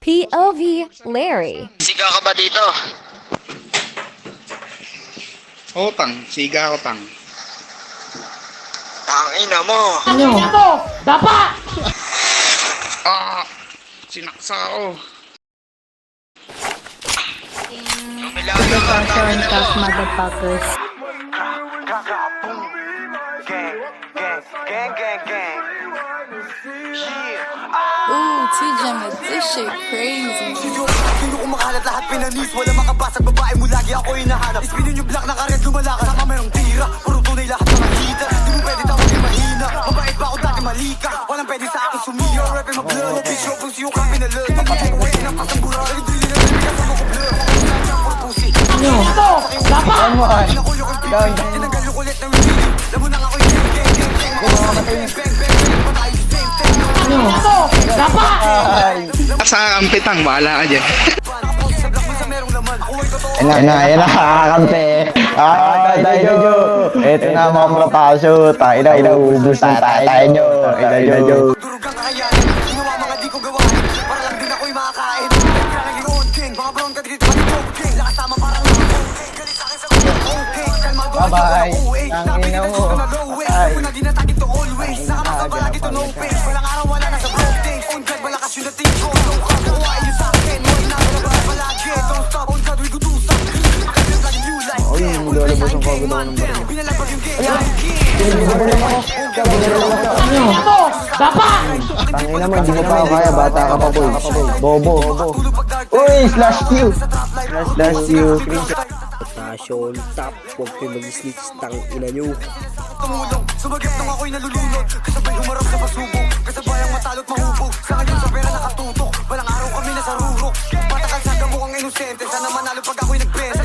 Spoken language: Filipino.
POV Larry. Siga ka ba dito? Tang. Siga ako, tang. Tangina mo! Dapa! Sinaksa ako. Milaga ka, tangina mo! Motherfuckers. Ooh, TJ, this shit crazy. Sino kumakalat lahat pinanis, wala makabasag babae mo lagi ako hinahanap. Ispinin yung black na karet lumalakas, sama merong tira. Puro tunay lahat ng makita, di mo pwede tawagin mahina. Mabait ba ako dati malika, walang pwede sa akin sumiyo. Rapin mag-blood, bitch yo kung siyo ka pinalad. Napatay ko eh, napas ang bura. Nagdili na rin, bigas ako blur. Nakulo kong pipi, tinagal yung kulit na wili. Lamo nang ako yung Sa kampitang, bahala ka dyan. Ayan na, kakampi. Tayo. Ito na mga propasyo. Tayo, ubus na tayo nyo. Durog ang kakayanin, ginawa mga di ko gawain. Para lang din ako'y makakain. Kaya naging on king, mga brown ka dito pati top king. Lakas tama parang okay. Galit sa'kin sa okay. Kalmado ka dyan Bye-bye. OA. Sabi kita Tangina mo. dito na low way. Ako na di natagin to always. Nakamasama lagi to no pace. Walang araw wala na sa broke days. On guard malakas yung dating ko. No ka, nakuha yun sa akin. Mo'y nagalabar palagi. Don't stop, on guard we go do something. Kasi lagi new life. Oy, nilolabas ang pagod ako ng baril. Pinalabag yung game. Tangina mo, hindi mo pa ako kaya. Bata ka pa, boy. Bobo. Uy, slash Q. Slash Q. Station top, huwag kayo mag-snitch, tang ina nyo. Tumulong, sumagip nung ako'y nalulunod. Kasabay humarap sa pasubok, kasabay ang matalo't mahubog. Sa kanyang sa pera nakatutok, walang araw kami nasa rurok. Patakal sa gamukang inosente, sana manalo pag ako'y nagbenta.